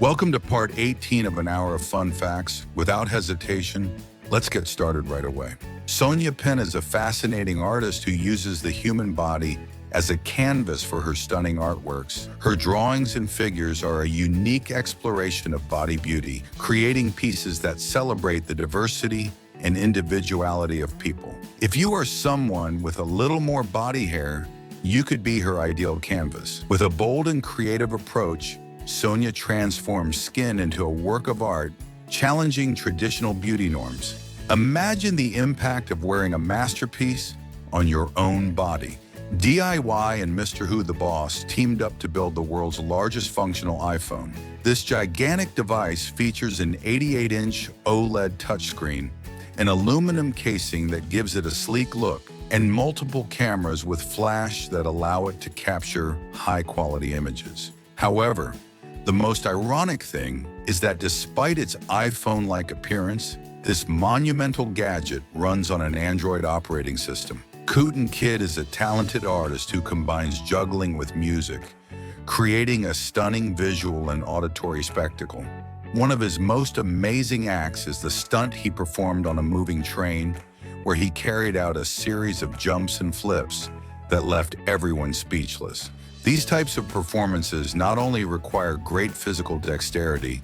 Welcome to part 18 of an hour of fun facts. Without hesitation, let's get started right away. Sonia Penn is a fascinating artist who uses the human body as a canvas for her stunning artworks. Her drawings and figures are a unique exploration of body beauty, creating pieces that celebrate the diversity and individuality of people. If you are someone with a little more body hair, you could be her ideal canvas. With a bold and creative approach, Sonia transforms skin into a work of art, challenging traditional beauty norms. Imagine the impact of wearing a masterpiece on your own body. DIY and Mr. Who the Boss teamed up to build the world's largest functional iPhone. This gigantic device features an 88-inch OLED touchscreen, an aluminum casing that gives it a sleek look, and multiple cameras with flash that allow it to capture high-quality images. However, the most ironic thing is that despite its iPhone-like appearance, this monumental gadget runs on an Android operating system. Cootin' Kid is a talented artist who combines juggling with music, creating a stunning visual and auditory spectacle. One of his most amazing acts is the stunt he performed on a moving train, where he carried out a series of jumps and flips that left everyone speechless. These types of performances not only require great physical dexterity,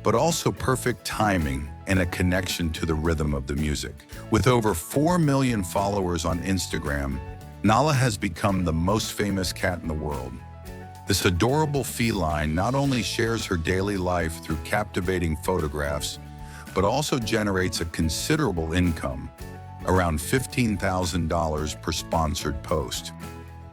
but also perfect timing and a connection to the rhythm of the music. With over 4 million followers on Instagram, Nala has become the most famous cat in the world. This adorable feline not only shares her daily life through captivating photographs, but also generates a considerable income, around $15,000 per sponsored post.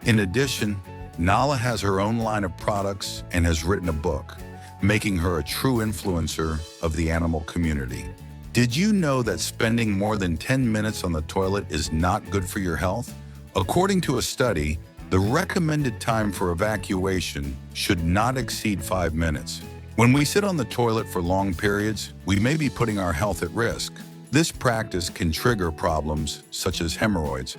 In addition, Nala has her own line of products and has written a book, making her a true influencer of the animal community. Did you know that spending more than 10 minutes on the toilet is not good for your health? According to a study, the recommended time for evacuation should not exceed 5 minutes. When we sit on the toilet for long periods, we may be putting our health at risk. This practice can trigger problems such as hemorrhoids,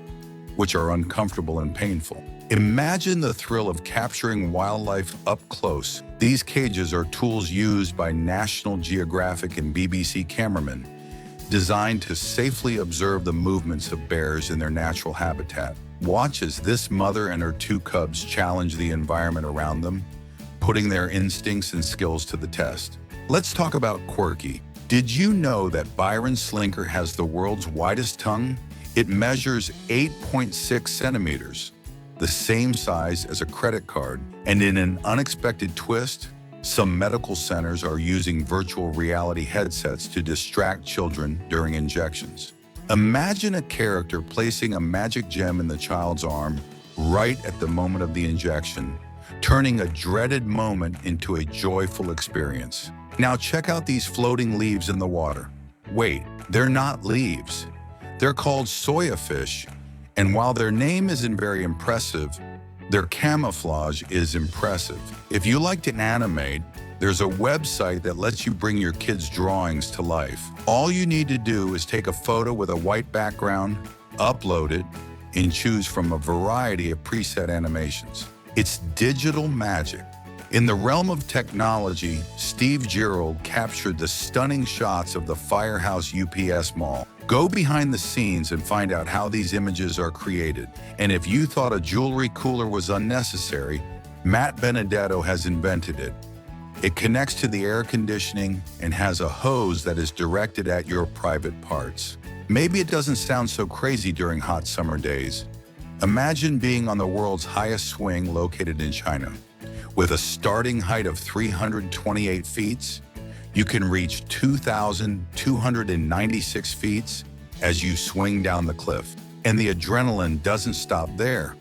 which are uncomfortable and painful. Imagine the thrill of capturing wildlife up close. These cages are tools used by National Geographic and BBC cameramen, designed to safely observe the movements of bears in their natural habitat. Watch as this mother and her 2 cubs challenge the environment around them, putting their instincts and skills to the test. Let's talk about Quirky. Did you know that Byron Slinker has the world's widest tongue? It measures 8.6 centimeters, the same size as a credit card. And in an unexpected twist, some medical centers are using virtual reality headsets to distract children during injections. Imagine a character placing a magic gem in the child's arm right at the moment of the injection, turning a dreaded moment into a joyful experience. Now check out these floating leaves in the water. Wait, they're not leaves. They're called soya fish, and while their name isn't very impressive, their camouflage is impressive. If you like to animate, there's a website that lets you bring your kids' drawings to life. All you need to do is take a photo with a white background, upload it, and choose from a variety of preset animations. It's digital magic. In the realm of technology, Steve Gerald captured the stunning shots of the Firehouse UPS Mall. Go behind the scenes and find out how these images are created. And if you thought a jewelry cooler was unnecessary, Matt Benedetto has invented it. It connects to the air conditioning and has a hose that is directed at your private parts. Maybe it doesn't sound so crazy during hot summer days. Imagine being on the world's highest swing located in China. With a starting height of 328 feet, you can reach 2,296 feet as you swing down the cliff. And the adrenaline doesn't stop there.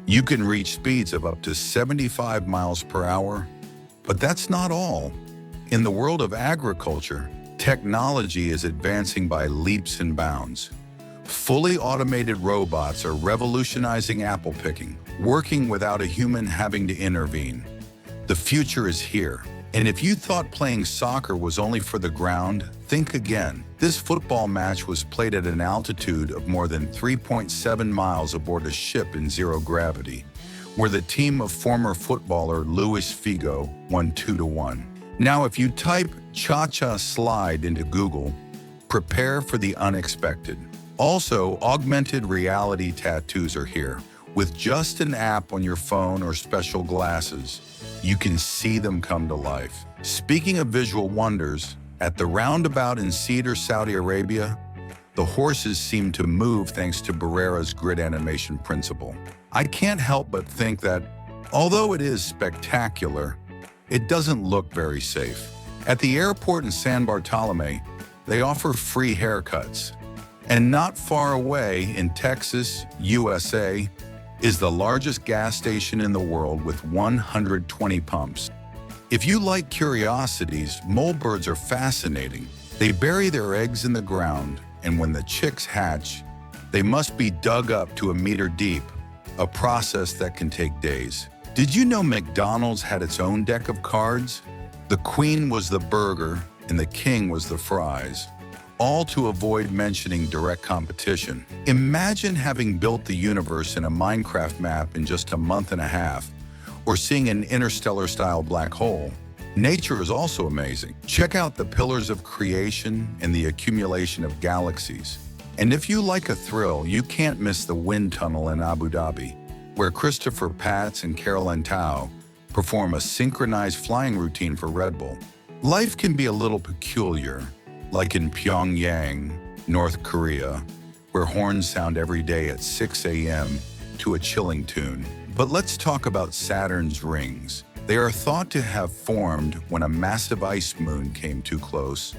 You can reach speeds of up to 75 miles per hour. But that's not all. In the world of agriculture, technology is advancing by leaps and bounds. Fully automated robots are revolutionizing apple picking, working without a human having to intervene. The future is here. And if you thought playing soccer was only for the ground, think again. This football match was played at an altitude of more than 3.7 miles aboard a ship in zero gravity, where the team of former footballer Luis Figo won 2-1. Now, if you type cha-cha slide into Google, prepare for the unexpected. Also, augmented reality tattoos are here. With just an app on your phone or special glasses, you can see them come to life. Speaking of visual wonders, at the roundabout in Cedar, Saudi Arabia, the horses seem to move thanks to Barrera's grid animation principle. I can't help but think that, although it is spectacular, it doesn't look very safe. At the airport in San Bartolome, they offer free haircuts. And not far away in Texas, USA, is the largest gas station in the world with 120 pumps. If you like curiosities, mole birds are fascinating. They bury their eggs in the ground, and when the chicks hatch, they must be dug up to a meter deep, a process that can take days. Did you know McDonald's had its own deck of cards? The queen was the burger, and the king was the fries, all to avoid mentioning direct competition. Imagine having built the universe in a Minecraft map in just a month and a half, or seeing an interstellar-style black hole. Nature is also amazing. Check out the pillars of creation and the accumulation of galaxies. And if you like a thrill, you can't miss the wind tunnel in Abu Dhabi, where Christopher Patz and Caroline Tao perform a synchronized flying routine for Red Bull. Life can be a little peculiar, like in Pyongyang, North Korea, where horns sound every day at 6 a.m. to a chilling tune. But let's talk about Saturn's rings. They are thought to have formed when a massive ice moon came too close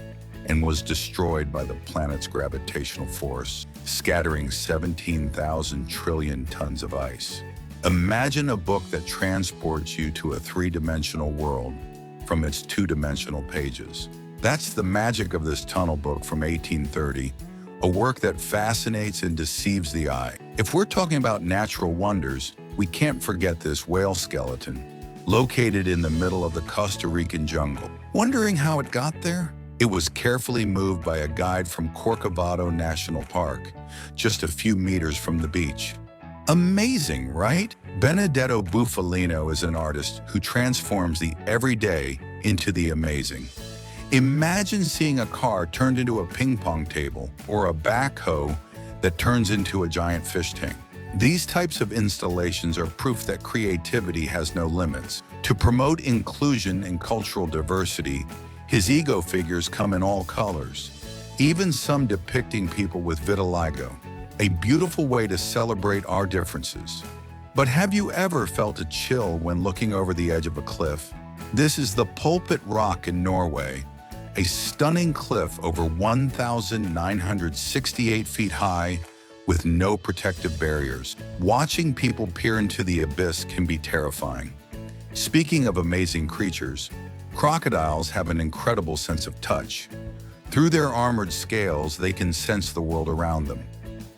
and was destroyed by the planet's gravitational force, scattering 17,000 trillion tons of ice. Imagine a book that transports you to a three-dimensional world from its two-dimensional pages. That's the magic of this tunnel book from 1830, a work that fascinates and deceives the eye. If we're talking about natural wonders, we can't forget this whale skeleton, located in the middle of the Costa Rican jungle. Wondering how it got there? It was carefully moved by a guide from Corcovado National Park, just a few meters from the beach. Amazing, right? Benedetto Bufalino is an artist who transforms the everyday into the amazing. Imagine seeing a car turned into a ping pong table or a backhoe that turns into a giant fish tank. These types of installations are proof that creativity has no limits. To promote inclusion and cultural diversity, his ego figures come in all colors, even some depicting people with vitiligo, a beautiful way to celebrate our differences. But have you ever felt a chill when looking over the edge of a cliff? This is the Pulpit Rock in Norway, a stunning cliff over 1,968 feet high with no protective barriers. Watching people peer into the abyss can be terrifying. Speaking of amazing creatures, crocodiles have an incredible sense of touch. Through their armored scales, they can sense the world around them.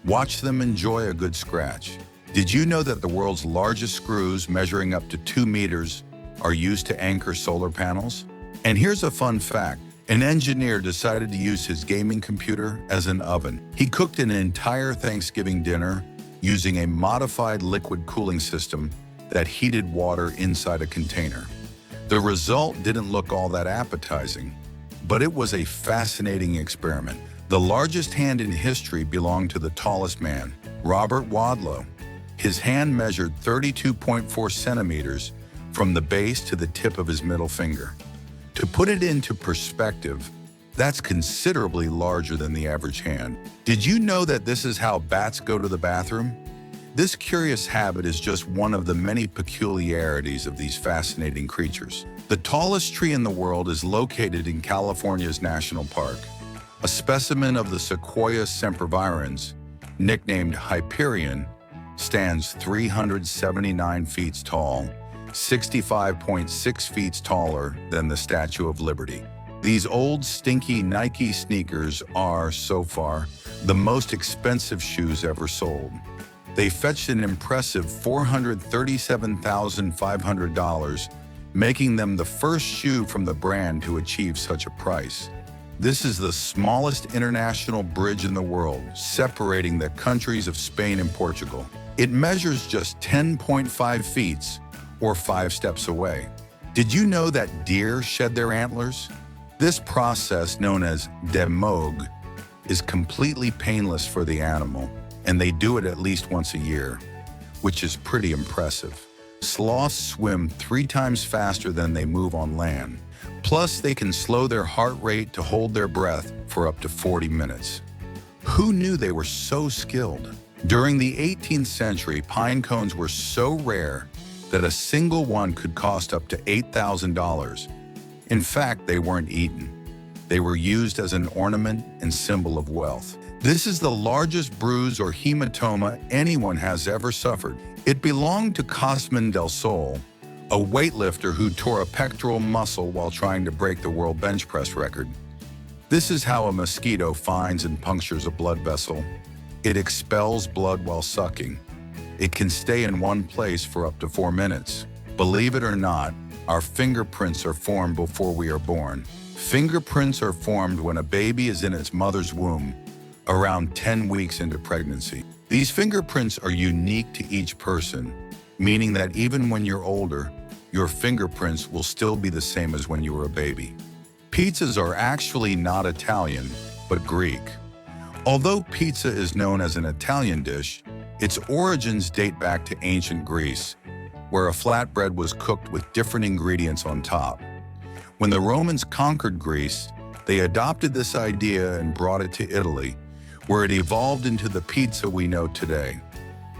Watch them enjoy a good scratch. Did you know that the world's largest screws, measuring up to 2 meters, are used to anchor solar panels? And here's a fun fact. An engineer decided to use his gaming computer as an oven. He cooked an entire Thanksgiving dinner using a modified liquid cooling system that heated water inside a container. The result didn't look all that appetizing, but it was a fascinating experiment. The largest hand in history belonged to the tallest man, Robert Wadlow. His hand measured 32.4 centimeters from the base to the tip of his middle finger. To put it into perspective, that's considerably larger than the average hand. Did you know that this is how bats go to the bathroom? This curious habit is just one of the many peculiarities of these fascinating creatures. The tallest tree in the world is located in California's National Park. A specimen of the Sequoia sempervirens, nicknamed Hyperion, stands 379 feet tall, 65.6 feet taller than the Statue of Liberty. These old stinky Nike sneakers are, so far, the most expensive shoes ever sold. They fetched an impressive $437,500, making them the first shoe from the brand to achieve such a price. This is the smallest international bridge in the world, separating the countries of Spain and Portugal. It measures just 10.5 feet, or 5 steps away. Did you know that deer shed their antlers? This process, known as demogue, is completely painless for the animal, and they do it at least once a year, which is pretty impressive. Sloths swim 3 times faster than they move on land. Plus, they can slow their heart rate to hold their breath for up to 40 minutes. Who knew they were so skilled? During the 18th century, pine cones were so rare that a single one could cost up to $8,000. In fact, they weren't eaten. They were used as an ornament and symbol of wealth. This is the largest bruise or hematoma anyone has ever suffered. It belonged to Cosman del Sol, a weightlifter who tore a pectoral muscle while trying to break the world bench press record. This is how a mosquito finds and punctures a blood vessel. It expels blood while sucking. It can stay in one place for up to 4 minutes. Believe it or not, our fingerprints are formed before we are born. Fingerprints are formed when a baby is in its mother's womb, around 10 weeks into pregnancy. These fingerprints are unique to each person, meaning that even when you're older, your fingerprints will still be the same as when you were a baby. Pizzas are actually not Italian, but Greek. Although pizza is known as an Italian dish, its origins date back to ancient Greece, where a flatbread was cooked with different ingredients on top. When the Romans conquered Greece, they adopted this idea and brought it to Italy, where it evolved into the pizza we know today.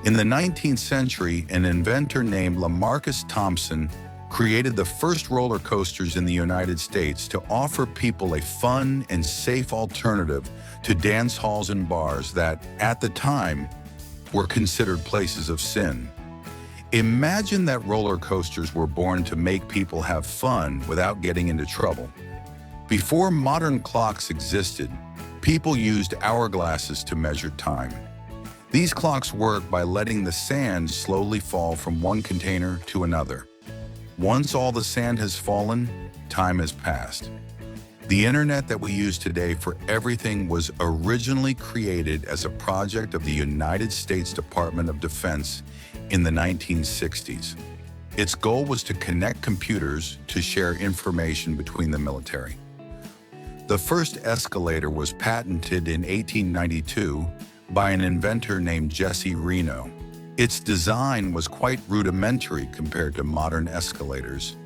In the 19th century, an inventor named Lamarcus Thompson created the first roller coasters in the United States to offer people a fun and safe alternative to dance halls and bars that, at the time, were considered places of sin. Imagine that roller coasters were born to make people have fun without getting into trouble. Before modern clocks existed, people used hourglasses to measure time. These clocks work by letting the sand slowly fall from one container to another. Once all the sand has fallen, time has passed. The internet that we use today for everything was originally created as a project of the United States Department of Defense in the 1960s. Its goal was to connect computers to share information between the military. The first escalator was patented in 1892 by an inventor named Jesse Reno. Its design was quite rudimentary compared to modern escalators,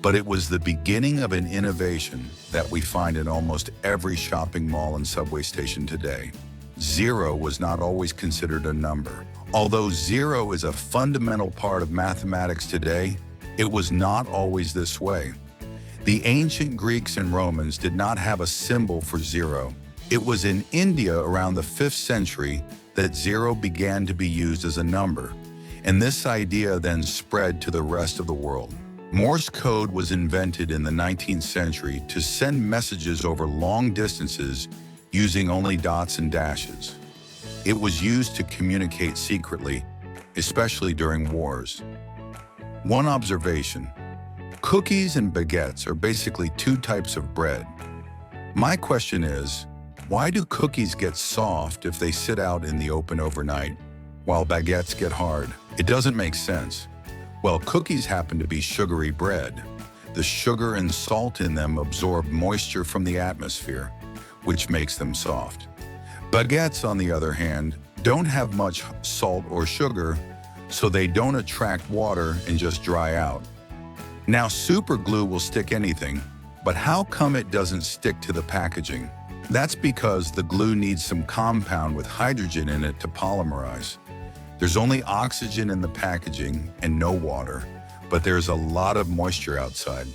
but it was the beginning of an innovation that we find in almost every shopping mall and subway station today. 0 was not always considered a number. Although 0 is a fundamental part of mathematics today, it was not always this way. The ancient Greeks and Romans did not have a symbol for 0. It was in India around the 5th century that 0 began to be used as a number, and this idea then spread to the rest of the world. Morse code was invented in the 19th century to send messages over long distances using only dots and dashes. It was used to communicate secretly, especially during wars. One observation: cookies and baguettes are basically 2 types of bread. My question is, why do cookies get soft if they sit out in the open overnight, while baguettes get hard? It doesn't make sense. Well, cookies happen to be sugary bread. The sugar and salt in them absorb moisture from the atmosphere, which makes them soft. Baguettes, on the other hand, don't have much salt or sugar, so they don't attract water and just dry out. Now, super glue will stick anything, but how come it doesn't stick to the packaging? That's because the glue needs some compound with hydrogen in it to polymerize. There's only oxygen in the packaging and no water, but there's a lot of moisture outside.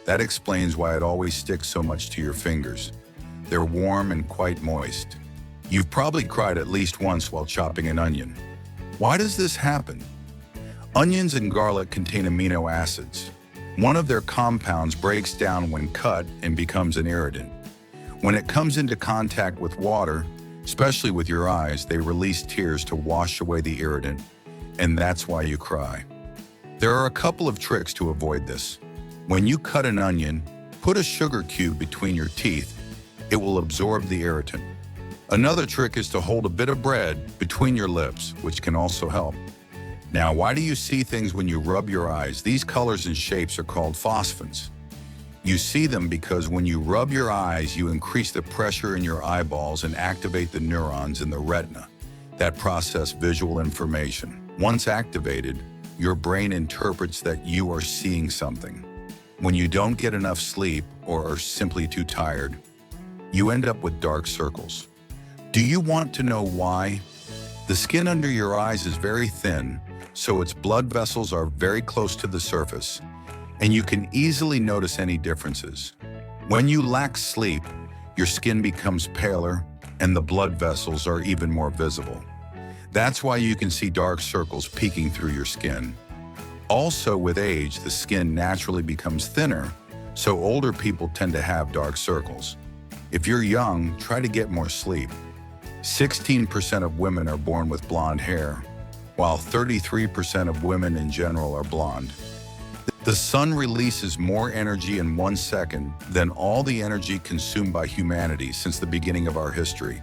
That explains why it always sticks so much to your fingers. They're warm and quite moist. You've probably cried at least once while chopping an onion. Why does this happen? Onions and garlic contain amino acids. One of their compounds breaks down when cut and becomes an irritant. When it comes into contact with water, especially with your eyes, they release tears to wash away the irritant, and that's why you cry. There are a couple of tricks to avoid this. When you cut an onion, put a sugar cube between your teeth. It will absorb the irritant. Another trick is to hold a bit of bread between your lips, which can also help. Now, why do you see things when you rub your eyes? These colors and shapes are called phosphins. You see them because when you rub your eyes, you increase the pressure in your eyeballs and activate the neurons in the retina that process visual information. Once activated, your brain interprets that you are seeing something. When you don't get enough sleep or are simply too tired, you end up with dark circles. Do you want to know why? The skin under your eyes is very thin, so its blood vessels are very close to the surface, and you can easily notice any differences. When you lack sleep, your skin becomes paler and the blood vessels are even more visible. That's why you can see dark circles peeking through your skin. Also, with age, the skin naturally becomes thinner, so older people tend to have dark circles. If you're young, try to get more sleep. 16% of women are born with blonde hair, while 33% of women in general are blonde. The sun releases more energy in 1 second than all the energy consumed by humanity since the beginning of our history.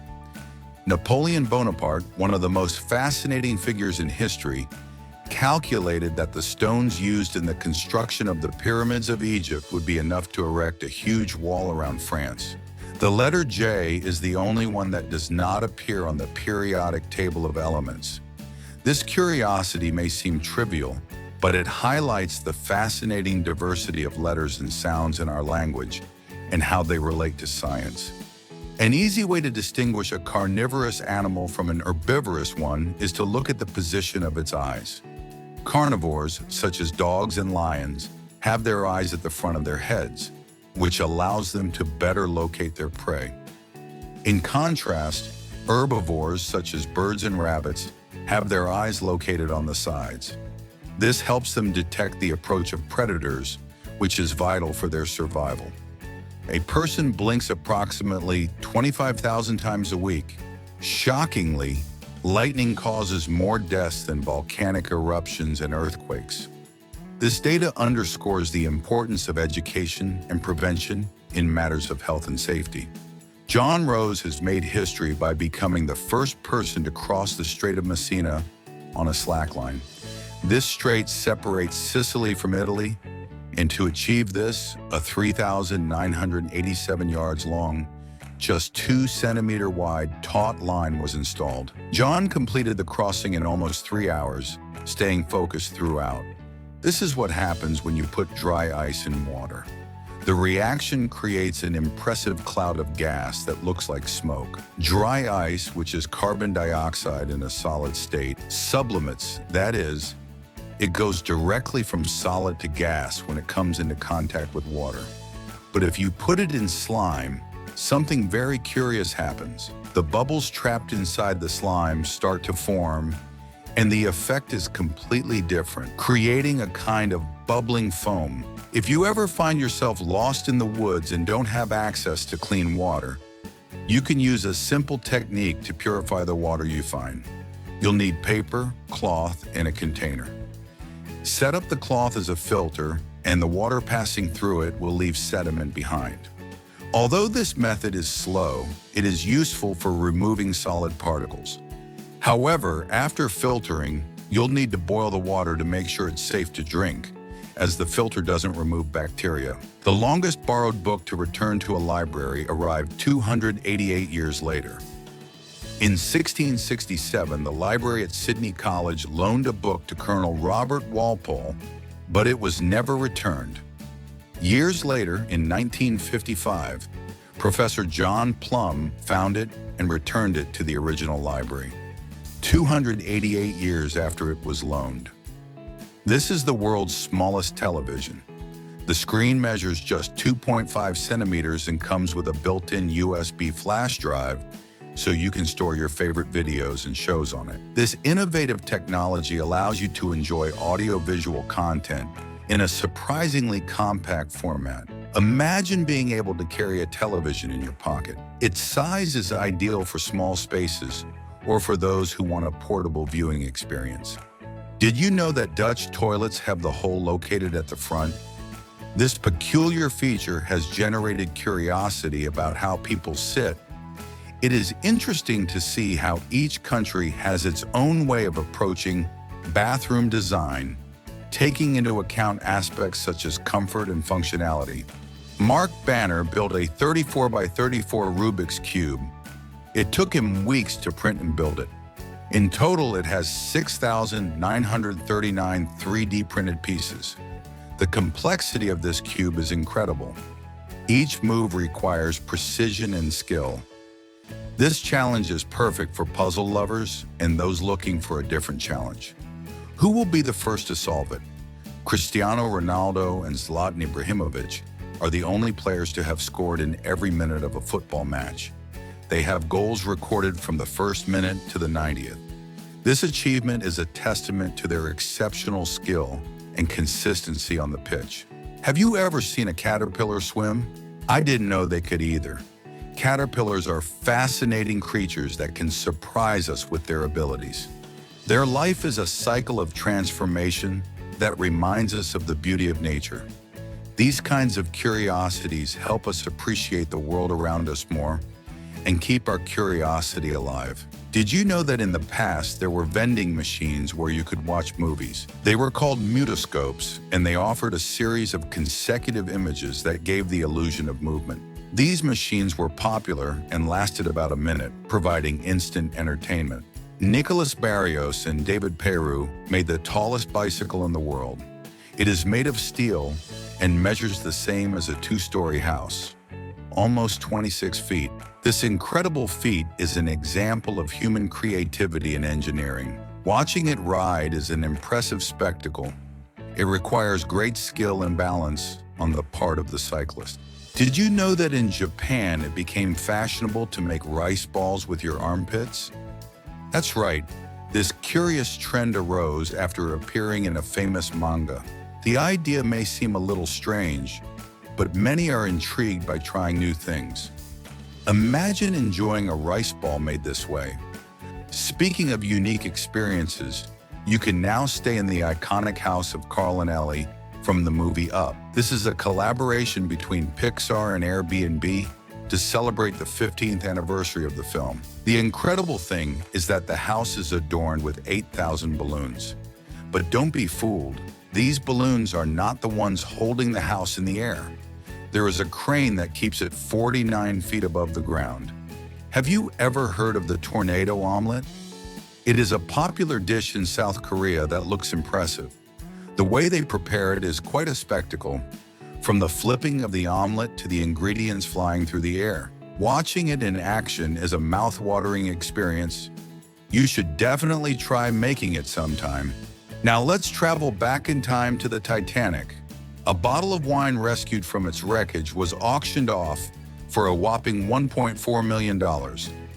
Napoleon Bonaparte, one of the most fascinating figures in history, calculated that the stones used in the construction of the pyramids of Egypt would be enough to erect a huge wall around France. The letter J is the only one that does not appear on the periodic table of elements. This curiosity may seem trivial, but it highlights the fascinating diversity of letters and sounds in our language and how they relate to science. An easy way to distinguish a carnivorous animal from an herbivorous one is to look at the position of its eyes. Carnivores, such as dogs and lions, have their eyes at the front of their heads, which allows them to better locate their prey. In contrast, herbivores, such as birds and rabbits, have their eyes located on the sides. This helps them detect the approach of predators, which is vital for their survival. A person blinks approximately 25,000 times a week. Shockingly, lightning causes more deaths than volcanic eruptions and earthquakes. This data underscores the importance of education and prevention in matters of health and safety. John Rose has made history by becoming the first person to cross the Strait of Messina on a slackline. This strait separates Sicily from Italy, and to achieve this, a 3,987 yards long, just 2 centimeter wide taut line was installed. John completed the crossing in almost 3 hours, staying focused throughout. This is what happens when you put dry ice in water. The reaction creates an impressive cloud of gas that looks like smoke. Dry ice, which is carbon dioxide in a solid state, sublimates, that is, it goes directly from solid to gas when it comes into contact with water. But if you put it in slime, something very curious happens. The bubbles trapped inside the slime start to form, and the effect is completely different, creating a kind of bubbling foam. If you ever find yourself lost in the woods and don't have access to clean water, you can use a simple technique to purify the water you find. You'll need paper, cloth, and a container. Set up the cloth as a filter, and the water passing through it will leave sediment behind. Although this method is slow, it is useful for removing solid particles. However, after filtering, you'll need to boil the water to make sure it's safe to drink, as the filter doesn't remove bacteria. The longest borrowed book to return to a library arrived 288 years later. In 1667, the library at Sydney College loaned a book to Colonel Robert Walpole, but it was never returned. Years later, in 1955, Professor John Plum found it and returned it to the original library, 288 years after it was loaned. This is the world's smallest television. The screen measures just 2.5 centimeters and comes with a built-in USB flash drive, so you can store your favorite videos and shows on it. This innovative technology allows you to enjoy audio-visual content in a surprisingly compact format. Imagine being able to carry a television in your pocket. Its size is ideal for small spaces or for those who want a portable viewing experience. Did you know that Dutch toilets have the hole located at the front? This peculiar feature has generated curiosity about how people sit. It is interesting to see how each country has its own way of approaching bathroom design, taking into account aspects such as comfort and functionality. Mark Banner built a 34 by 34 Rubik's Cube. It took him weeks to print and build it. In total, it has 6,939 3D printed pieces. The complexity of this cube is incredible. Each move requires precision and skill. This challenge is perfect for puzzle lovers and those looking for a different challenge. Who will be the first to solve it? Cristiano Ronaldo and Zlatan Ibrahimovic are the only players to have scored in every minute of a football match. They have goals recorded from the first minute to the 90th. This achievement is a testament to their exceptional skill and consistency on the pitch. Have you ever seen a caterpillar swim? I didn't know they could either. Caterpillars are fascinating creatures that can surprise us with their abilities. Their life is a cycle of transformation that reminds us of the beauty of nature. These kinds of curiosities help us appreciate the world around us more and keep our curiosity alive. Did you know that in the past there were vending machines where you could watch movies? They were called mutoscopes, and they offered a series of consecutive images that gave the illusion of movement. These machines were popular and lasted about a minute, providing instant entertainment. Nicolas Barrios and David Peru made the tallest bicycle in the world. It is made of steel and measures the same as a two-story house, almost 26 feet. This incredible feat is an example of human creativity and engineering. Watching it ride is an impressive spectacle. It requires great skill and balance on the part of the cyclist. Did you know that in Japan it became fashionable to make rice balls with your armpits? That's right. This curious trend arose after appearing in a famous manga. The idea may seem a little strange, but many are intrigued by trying new things. Imagine enjoying a rice ball made this way. Speaking of unique experiences, you can now stay in the iconic house of Carl and Ellie from the movie Up. This is a collaboration between Pixar and Airbnb to celebrate the 15th anniversary of the film. The incredible thing is that the house is adorned with 8,000 balloons. But don't be fooled. These balloons are not the ones holding the house in the air. There is a crane that keeps it 49 feet above the ground. Have you ever heard of the tornado omelet? It is a popular dish in South Korea that looks impressive. The way they prepare it is quite a spectacle, from the flipping of the omelet to the ingredients flying through the air. Watching it in action is a mouth-watering experience. You should definitely try making it sometime. Now let's travel back in time to the Titanic. A bottle of wine rescued from its wreckage was auctioned off for a whopping $1.4 million.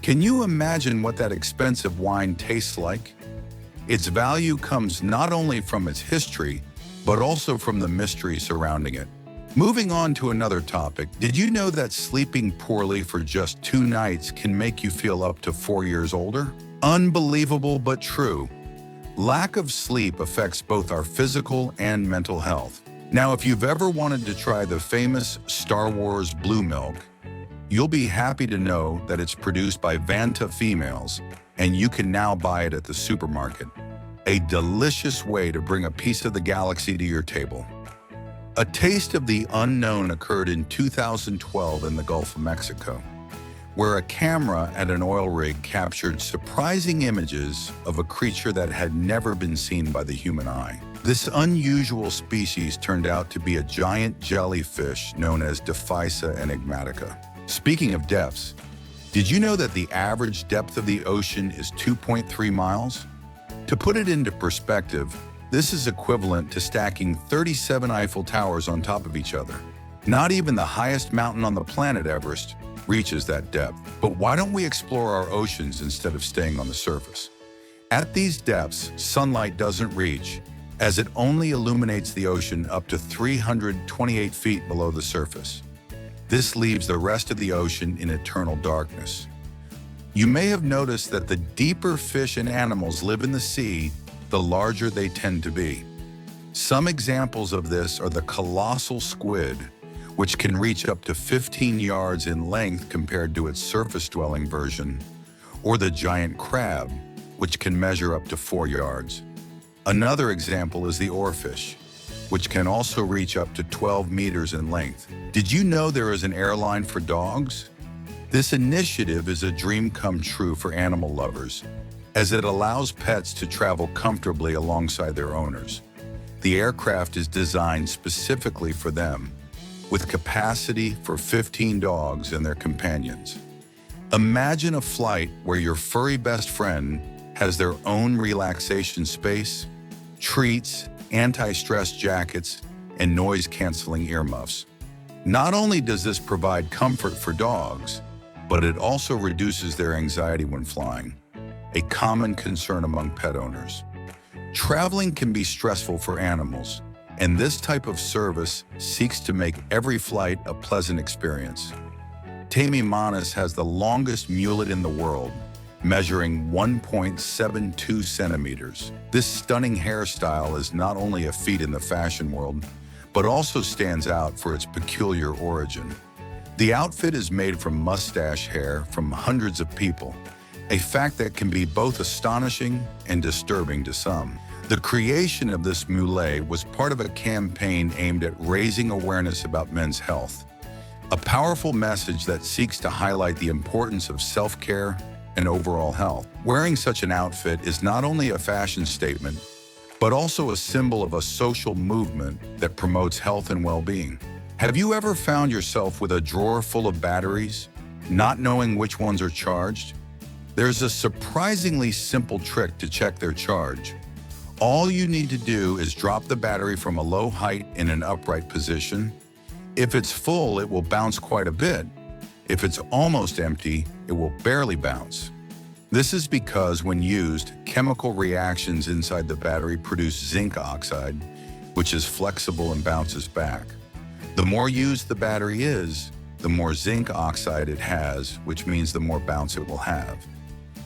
Can you imagine what that expensive wine tastes like? Its value comes not only from its history, but also from the mystery surrounding it. Moving on to another topic, did you know that sleeping poorly for just 2 nights can make you feel up to 4 years older? Unbelievable but true. Lack of sleep affects both our physical and mental health. Now, if you've ever wanted to try the famous Star Wars blue milk, you'll be happy to know that it's produced by Vanta females, and you can now buy it at the supermarket. A delicious way to bring a piece of the galaxy to your table. A taste of the unknown occurred in 2012 in the Gulf of Mexico, where a camera at an oil rig captured surprising images of a creature that had never been seen by the human eye. This unusual species turned out to be a giant jellyfish known as Diphysa enigmatica. Speaking of depths, did you know that the average depth of the ocean is 2.3 miles? To put it into perspective, this is equivalent to stacking 37 Eiffel Towers on top of each other. Not even the highest mountain on the planet, Everest, reaches that depth. But why don't we explore our oceans instead of staying on the surface? At these depths, sunlight doesn't reach, as it only illuminates the ocean up to 328 feet below the surface. This leaves the rest of the ocean in eternal darkness. You may have noticed that the deeper fish and animals live in the sea, the larger they tend to be. Some examples of this are the colossal squid, which can reach up to 15 yards in length compared to its surface-dwelling version, or the giant crab, which can measure up to 4 yards. Another example is the oarfish, which can also reach up to 12 meters in length. Did you know there is an airline for dogs? This initiative is a dream come true for animal lovers, as it allows pets to travel comfortably alongside their owners. The aircraft is designed specifically for them, with capacity for 15 dogs and their companions. Imagine a flight where your furry best friend has their own relaxation space, treats, anti-stress jackets, and noise-canceling earmuffs. Not only does this provide comfort for dogs, but it also reduces their anxiety when flying, a common concern among pet owners. Traveling can be stressful for animals, and this type of service seeks to make every flight a pleasant experience. Tammy Manis has the longest mullet in the world, measuring 1.72 centimeters. This stunning hairstyle is not only a feat in the fashion world, but also stands out for its peculiar origin. The outfit is made from mustache hair from hundreds of people, a fact that can be both astonishing and disturbing to some. The creation of this mullet was part of a campaign aimed at raising awareness about men's health, a powerful message that seeks to highlight the importance of self-care and overall health. Wearing such an outfit is not only a fashion statement, but also a symbol of a social movement that promotes health and well-being. Have you ever found yourself with a drawer full of batteries, not knowing which ones are charged? There's a surprisingly simple trick to check their charge. All you need to do is drop the battery from a low height in an upright position. If it's full, it will bounce quite a bit. If it's almost empty, it will barely bounce. This is because when used, chemical reactions inside the battery produce zinc oxide, which is flexible and bounces back. The more used the battery is, the more zinc oxide it has, which means the more bounce it will have.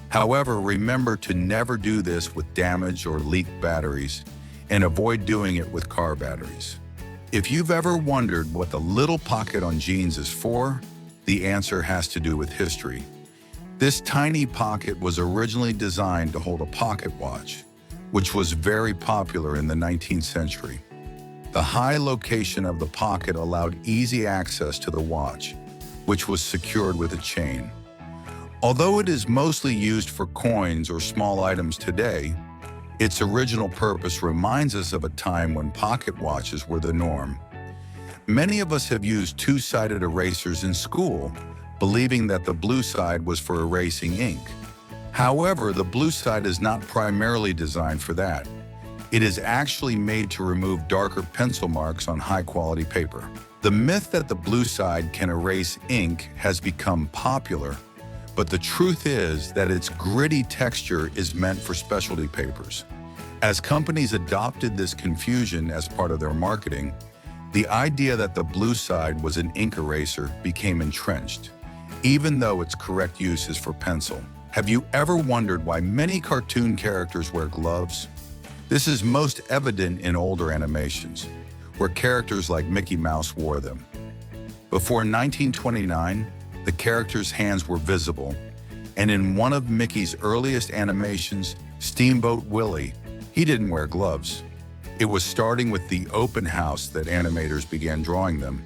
However, remember to never do this with damaged or leaked batteries, and avoid doing it with car batteries. If you've ever wondered what the little pocket on jeans is for, the answer has to do with history. This tiny pocket was originally designed to hold a pocket watch, which was very popular in the 19th century. The high location of the pocket allowed easy access to the watch, which was secured with a chain. Although it is mostly used for coins or small items today, its original purpose reminds us of a time when pocket watches were the norm. Many of us have used two-sided erasers in school, believing that the blue side was for erasing ink. However, the blue side is not primarily designed for that. It is actually made to remove darker pencil marks on high-quality paper. The myth that the blue side can erase ink has become popular, but the truth is that its gritty texture is meant for specialty papers. As companies adopted this confusion as part of their marketing, the idea that the blue side was an ink eraser became entrenched, even though its correct use is for pencil. Have you ever wondered why many cartoon characters wear gloves? This is most evident in older animations, where characters like Mickey Mouse wore them. Before 1929, the character's hands were visible, and in one of Mickey's earliest animations, Steamboat Willie, he didn't wear gloves. It was starting with the open house that animators began drawing them.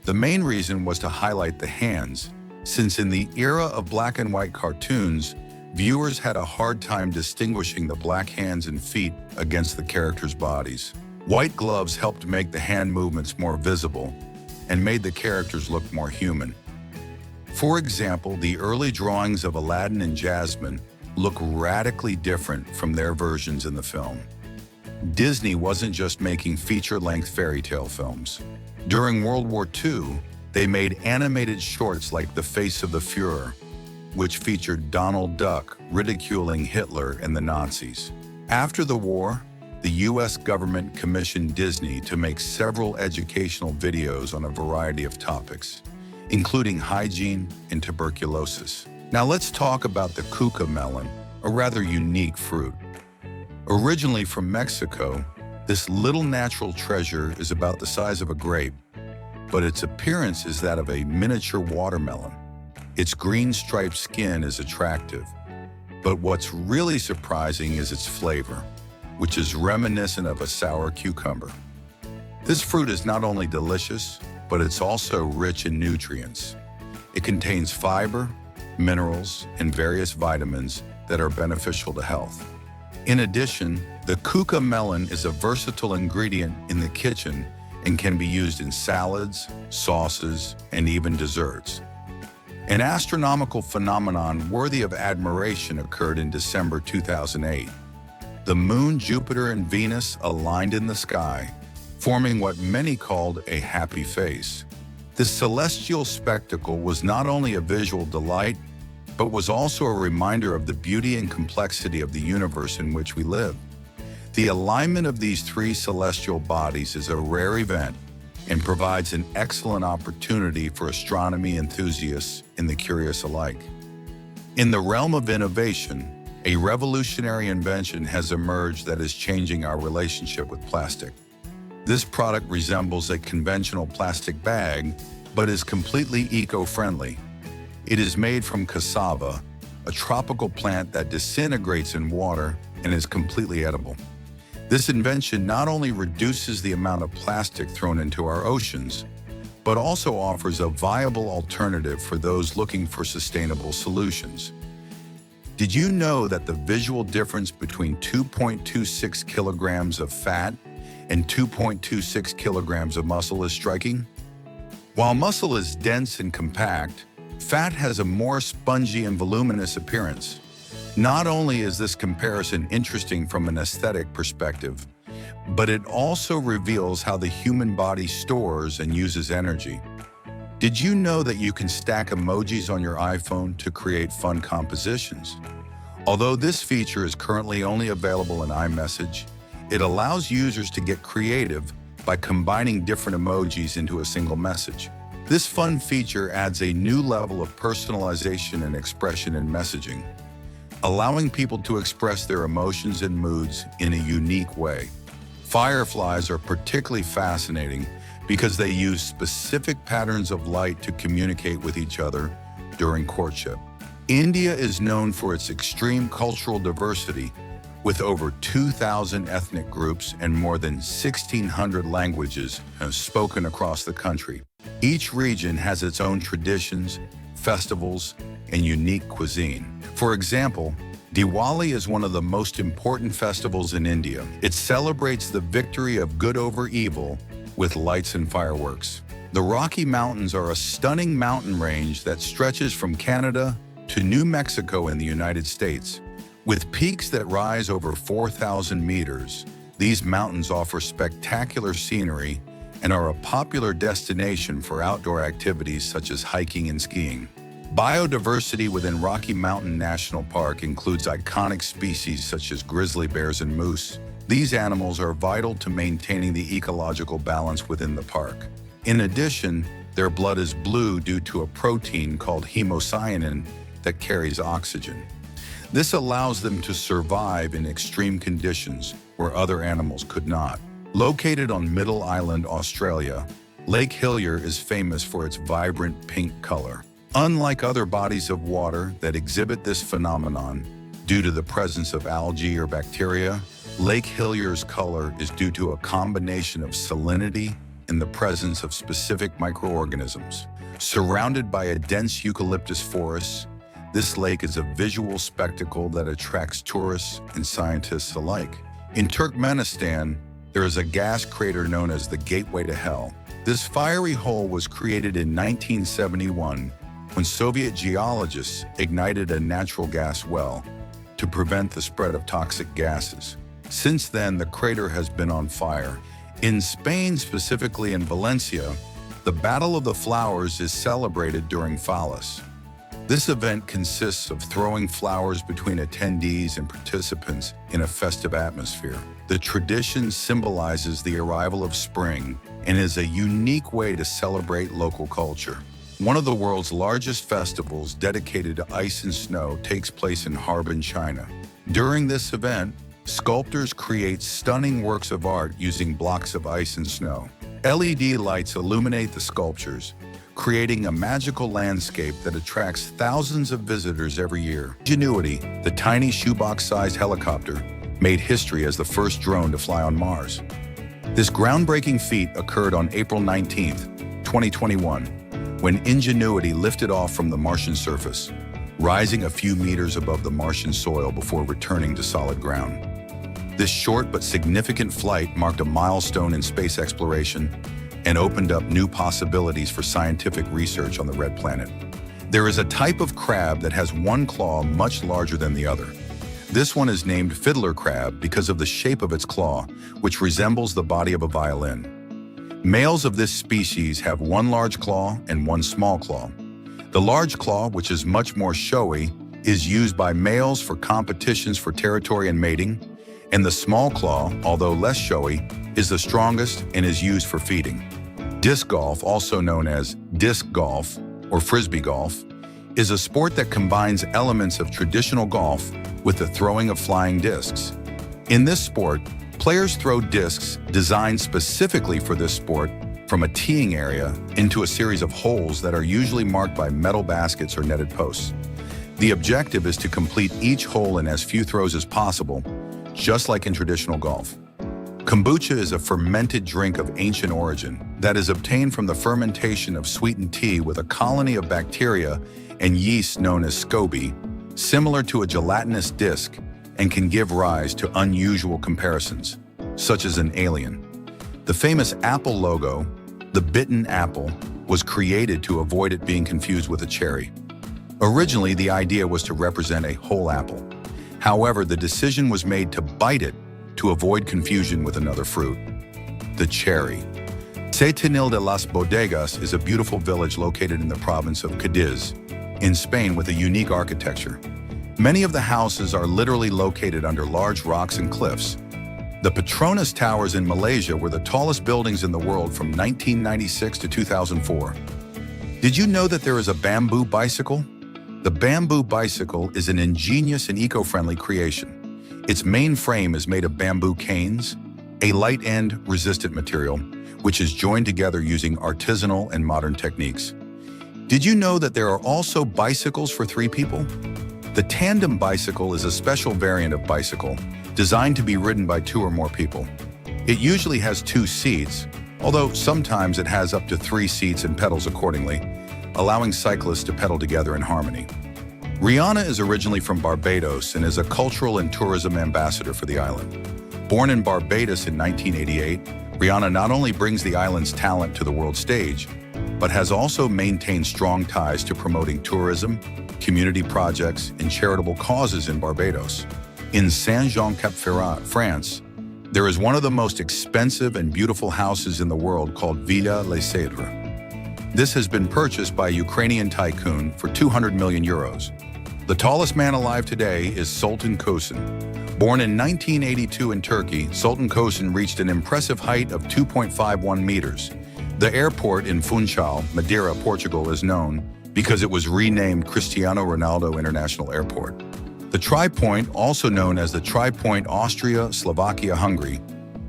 The main reason was to highlight the hands, since in the era of black and white cartoons, viewers had a hard time distinguishing the black hands and feet against the characters' bodies. White gloves helped make the hand movements more visible and made the characters look more human. For example, the early drawings of Aladdin and Jasmine look radically different from their versions in the film. Disney wasn't just making feature-length fairy tale films. During World War II, they made animated shorts like The Face of the Fuhrer, which featured Donald Duck ridiculing Hitler and the Nazis. After the war, the US government commissioned Disney to make several educational videos on a variety of topics, including hygiene and tuberculosis. Now let's talk about the cuca melon, a rather unique fruit. Originally from Mexico, this little natural treasure is about the size of a grape, but its appearance is that of a miniature watermelon. Its green striped skin is attractive, but what's really surprising is its flavor. which is reminiscent of a sour cucumber. This fruit is not only delicious, but it's also rich in nutrients. It contains fiber, minerals, and various vitamins that are beneficial to health. In addition, the kuka melon is a versatile ingredient in the kitchen and can be used in salads, sauces, and even desserts. An astronomical phenomenon worthy of admiration occurred in December 2008. The Moon, Jupiter, and Venus aligned in the sky, forming what many called a happy face. This celestial spectacle was not only a visual delight, but was also a reminder of the beauty and complexity of the universe in which we live. The alignment of these three celestial bodies is a rare event and provides an excellent opportunity for astronomy enthusiasts and the curious alike. In the realm of innovation, a revolutionary invention has emerged that is changing our relationship with plastic. This product resembles a conventional plastic bag, but is completely eco-friendly. It is made from cassava, a tropical plant that disintegrates in water and is completely edible. This invention not only reduces the amount of plastic thrown into our oceans, but also offers a viable alternative for those looking for sustainable solutions. Did you know that the visual difference between 2.26 kilograms of fat and 2.26 kilograms of muscle is striking? While muscle is dense and compact, fat has a more spongy and voluminous appearance. Not only is this comparison interesting from an aesthetic perspective, but it also reveals how the human body stores and uses energy. Did you know that you can stack emojis on your iPhone to create fun compositions? Although this feature is currently only available in iMessage, it allows users to get creative by combining different emojis into a single message. This fun feature adds a new level of personalization and expression in messaging, allowing people to express their emotions and moods in a unique way. Fireflies are particularly fascinating because they use specific patterns of light to communicate with each other during courtship. India is known for its extreme cultural diversity, with over 2,000 ethnic groups and more than 1,600 languages spoken across the country. Each region has its own traditions, festivals, and unique cuisine. For example, Diwali is one of the most important festivals in India. It celebrates the victory of good over evil with lights and fireworks. The Rocky Mountains are a stunning mountain range that stretches from Canada to New Mexico in the United States. With peaks that rise over 4,000 meters, these mountains offer spectacular scenery and are a popular destination for outdoor activities such as hiking and skiing. Biodiversity within Rocky Mountain National Park includes iconic species such as grizzly bears and moose. These animals are vital to maintaining the ecological balance within the park. In addition, their blood is blue due to a protein called hemocyanin that carries oxygen. This allows them to survive in extreme conditions where other animals could not. Located on Middle Island, Australia, Lake Hillier is famous for its vibrant pink color. Unlike other bodies of water that exhibit this phenomenon due to the presence of algae or bacteria, Lake Hillier's color is due to a combination of salinity and the presence of specific microorganisms. Surrounded by a dense eucalyptus forest, this lake is a visual spectacle that attracts tourists and scientists alike. In Turkmenistan, there is a gas crater known as the Gateway to Hell. This fiery hole was created in 1971 when Soviet geologists ignited a natural gas well to prevent the spread of toxic gases. Since then, the crater has been on fire. In Spain, specifically in Valencia, the Battle of the Flowers is celebrated during Fallas. This event consists of throwing flowers between attendees and participants in a festive atmosphere. The tradition symbolizes the arrival of spring and is a unique way to celebrate local culture. One of the world's largest festivals dedicated to ice and snow takes place in Harbin, China. During this event, sculptors create stunning works of art using blocks of ice and snow. LED lights illuminate the sculptures, creating a magical landscape that attracts thousands of visitors every year. Ingenuity, the tiny shoebox-sized helicopter, made history as the first drone to fly on Mars. This groundbreaking feat occurred on April 19, 2021, when Ingenuity lifted off from the Martian surface, rising a few meters above the Martian soil before returning to solid ground. This short but significant flight marked a milestone in space exploration and opened up new possibilities for scientific research on the red planet. There is a type of crab that has one claw much larger than the other. This one is named fiddler crab because of the shape of its claw, which resembles the body of a violin. Males of this species have one large claw and one small claw. The large claw, which is much more showy, is used by males for competitions for territory and mating, and the small claw, although less showy, is the strongest and is used for feeding. Disc golf, also known as disc golf or frisbee golf, is a sport that combines elements of traditional golf with the throwing of flying discs. In this sport, players throw discs designed specifically for this sport from a teeing area into a series of holes that are usually marked by metal baskets or netted posts. The objective is to complete each hole in as few throws as possible, just like in traditional golf. Kombucha is a fermented drink of ancient origin that is obtained from the fermentation of sweetened tea with a colony of bacteria and yeast known as SCOBY, similar to a gelatinous disc, and can give rise to unusual comparisons, such as an alien. The famous Apple logo, the bitten apple, was created to avoid it being confused with a cherry. Originally, the idea was to represent a whole apple. However, the decision was made to bite it to avoid confusion with another fruit, the cherry. Setenil de las Bodegas is a beautiful village located in the province of Cadiz, in Spain, with a unique architecture. Many of the houses are literally located under large rocks and cliffs. The Petronas Towers in Malaysia were the tallest buildings in the world from 1996 to 2004. Did you know that there is a bamboo bicycle? The bamboo bicycle is an ingenious and eco-friendly creation. Its main frame is made of bamboo canes, a light and resistant material, which is joined together using artisanal and modern techniques. Did you know that there are also bicycles for 3 people? The tandem bicycle is a special variant of bicycle designed to be ridden by 2 or more people. It usually has 2 seats, although sometimes it has up to 3 seats and pedals accordingly, allowing cyclists to pedal together in harmony. Rihanna is originally from Barbados and is a cultural and tourism ambassador for the island. Born in Barbados in 1988, Rihanna not only brings the island's talent to the world stage, but has also maintained strong ties to promoting tourism, community projects, and charitable causes in Barbados. In Saint-Jean-Cap-Ferrat, France, there is one of the most expensive and beautiful houses in the world called Villa Les Cèdres. This has been purchased by a Ukrainian tycoon for 200 million euros. The tallest man alive today is Sultan Kösen. Born in 1982 in Turkey, Sultan Kösen reached an impressive height of 2.51 meters. The airport in Funchal, Madeira, Portugal is known because it was renamed Cristiano Ronaldo International Airport. The Tri-Point, also known as the Tri-Point Austria-Slovakia-Hungary,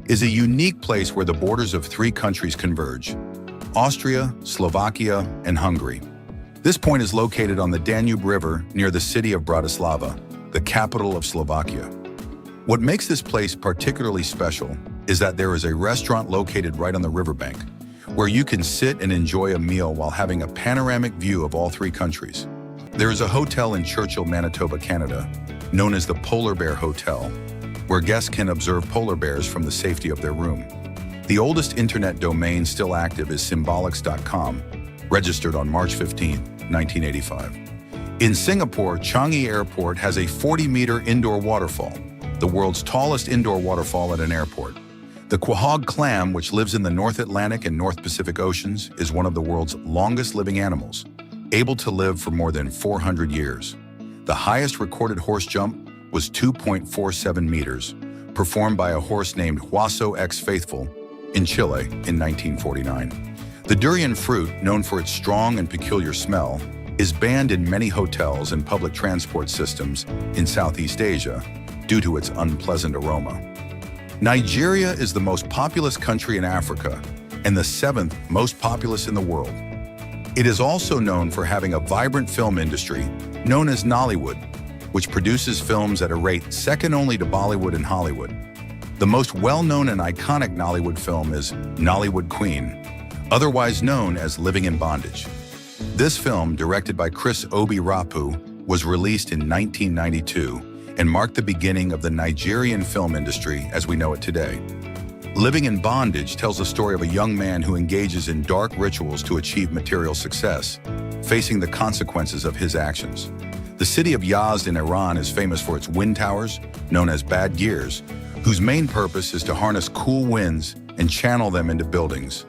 is a unique place where the borders of 3 countries converge: Austria, Slovakia, and Hungary. This point is located on the Danube River near the city of Bratislava, the capital of Slovakia. What makes this place particularly special is that there is a restaurant located right on the riverbank, where you can sit and enjoy a meal while having a panoramic view of all 3 countries. There is a hotel in Churchill, Manitoba, Canada, known as the Polar Bear Hotel, where guests can observe polar bears from the safety of their room. The oldest internet domain still active is symbolics.com, registered on March 15, 1985. In Singapore, Changi Airport has a 40-meter indoor waterfall, the world's tallest indoor waterfall at an airport. The quahog clam, which lives in the North Atlantic and North Pacific Oceans, is one of the world's longest living animals, able to live for more than 400 years. The highest recorded horse jump was 2.47 meters, performed by a horse named Huaso X Faithful in Chile in 1949. The durian fruit, known for its strong and peculiar smell, is banned in many hotels and public transport systems in Southeast Asia due to its unpleasant aroma. Nigeria is the most populous country in Africa and the 7th most populous in the world. It is also known for having a vibrant film industry known as Nollywood. which produces films at a rate second only to Bollywood and Hollywood. The most well-known and iconic Nollywood film is Nollywood Queen, otherwise known as Living in Bondage. This film, directed by Chris Obi Rapu, was released in 1992 and marked the beginning of the Nigerian film industry as we know it today. Living in Bondage tells the story of a young man who engages in dark rituals to achieve material success, facing the consequences of his actions. The city of Yazd in Iran is famous for its wind towers, known as bad gears, whose main purpose is to harness cool winds and channel them into buildings,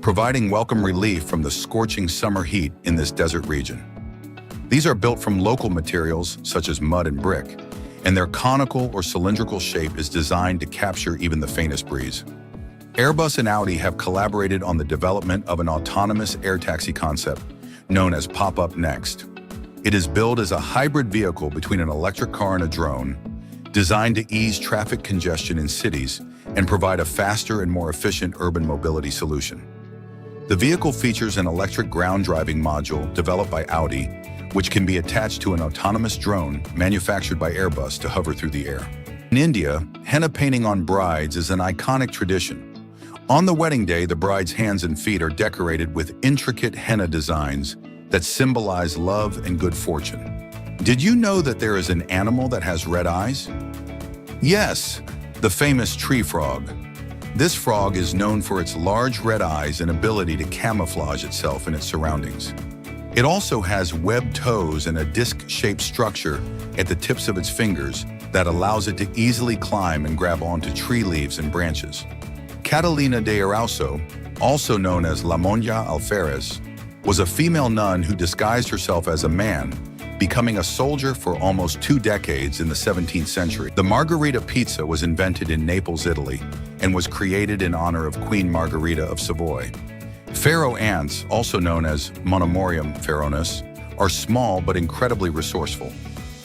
providing welcome relief from the scorching summer heat in this desert region. These are built from local materials such as mud and brick, and their conical or cylindrical shape is designed to capture even the faintest breeze. Airbus and Audi have collaborated on the development of an autonomous air taxi concept known as Pop-Up Next. It is billed as a hybrid vehicle between an electric car and a drone, designed to ease traffic congestion in cities and provide a faster and more efficient urban mobility solution. The vehicle features an electric ground driving module developed by Audi, which can be attached to an autonomous drone manufactured by Airbus to hover through the air. In India, henna painting on brides is an iconic tradition. On the wedding day, the bride's hands and feet are decorated with intricate henna designs that symbolize love and good fortune. Did you know that there is an animal that has red eyes? Yes, the famous tree frog. This frog is known for its large red eyes and ability to camouflage itself in its surroundings. It also has webbed toes and a disc-shaped structure at the tips of its fingers that allows it to easily climb and grab onto tree leaves and branches. Catalina de Arauso, also known as La Monja Alferez, was a female nun who disguised herself as a man, becoming a soldier for almost 2 decades in the 17th century. The margherita pizza was invented in Naples, Italy, and was created in honor of Queen Margherita of Savoy. Pharaoh ants, also known as Monomorium pharaonis, are small but incredibly resourceful.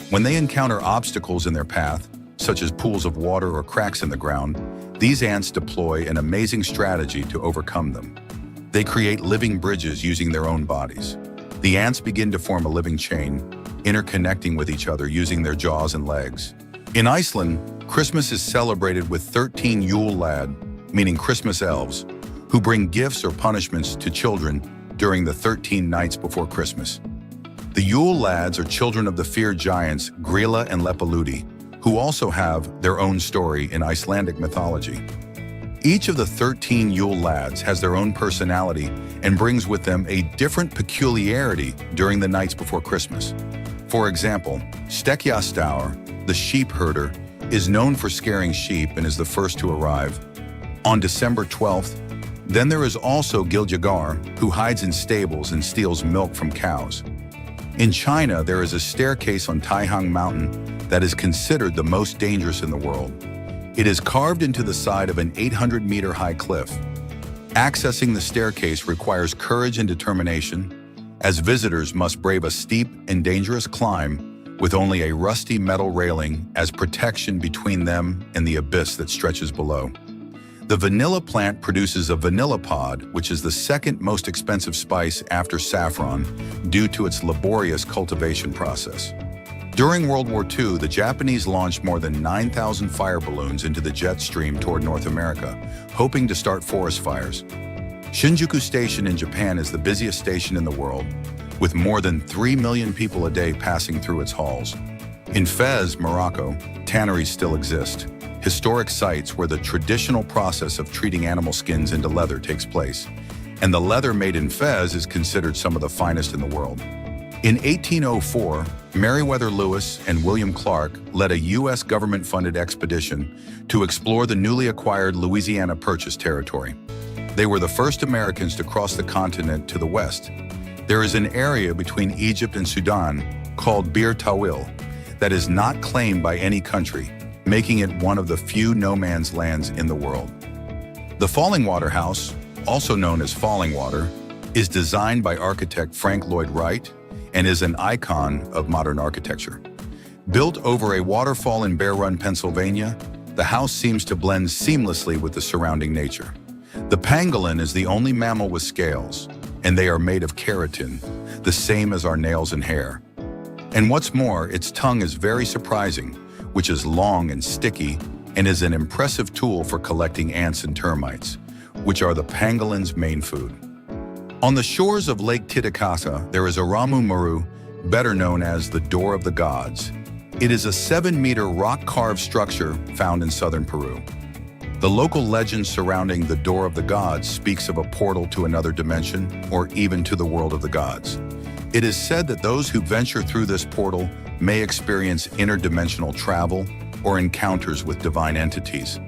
When they encounter obstacles in their path, such as pools of water or cracks in the ground, these ants deploy an amazing strategy to overcome them. They create living bridges using their own bodies. The ants begin to form a living chain, interconnecting with each other using their jaws and legs. In Iceland, Christmas is celebrated with 13 Yule lad, meaning Christmas elves, who bring gifts or punishments to children during the 13 nights before Christmas. The Yule lads are children of the feared giants Grýla and Lepaludi, who also have their own story in Icelandic mythology. Each of the 13 Yule lads has their own personality and brings with them a different peculiarity during the nights before Christmas. For example, Stekkjastaur, the sheep herder, is known for scaring sheep and is the first to arrive on December 12th. Then there is also Giljagar, who hides in stables and steals milk from cows. In China, there is a staircase on Taihang Mountain that is considered the most dangerous in the world. It is carved into the side of an 800-meter-high cliff. Accessing the staircase requires courage and determination, as visitors must brave a steep and dangerous climb with only a rusty metal railing as protection between them and the abyss that stretches below. The vanilla plant produces a vanilla pod, which is the second most expensive spice after saffron due to its laborious cultivation process. During World War II, the Japanese launched more than 9,000 fire balloons into the jet stream toward North America, hoping to start forest fires. Shinjuku Station in Japan is the busiest station in the world, with more than 3 million people a day passing through its halls. In Fez, Morocco, tanneries still exist, historic sites where the traditional process of treating animal skins into leather takes place, and the leather made in Fez is considered some of the finest in the world. In 1804, Meriwether Lewis and William Clark led a U.S. government-funded expedition to explore the newly acquired Louisiana Purchase territory. They were the first Americans to cross the continent to the west. There is an area between Egypt and Sudan called Bir Tawil that is not claimed by any country, making it one of the few no-man's lands in the world. The Fallingwater House, also known as Fallingwater, is designed by architect Frank Lloyd Wright and is an icon of modern architecture. Built over a waterfall in Bear Run, Pennsylvania, the house seems to blend seamlessly with the surrounding nature. The pangolin is the only mammal with scales, and they are made of keratin, the same as our nails and hair. And what's more, its tongue is very surprising, which is long and sticky and is an impressive tool for collecting ants and termites, which are the pangolin's main food. On the shores of Lake Titicaca, there is Aramu Maru, better known as the Door of the Gods. It is a 7-meter rock-carved structure found in southern Peru. The local legend surrounding the Door of the Gods speaks of a portal to another dimension or even to the world of the gods. It is said that those who venture through this portal may experience interdimensional travel or encounters with divine entities.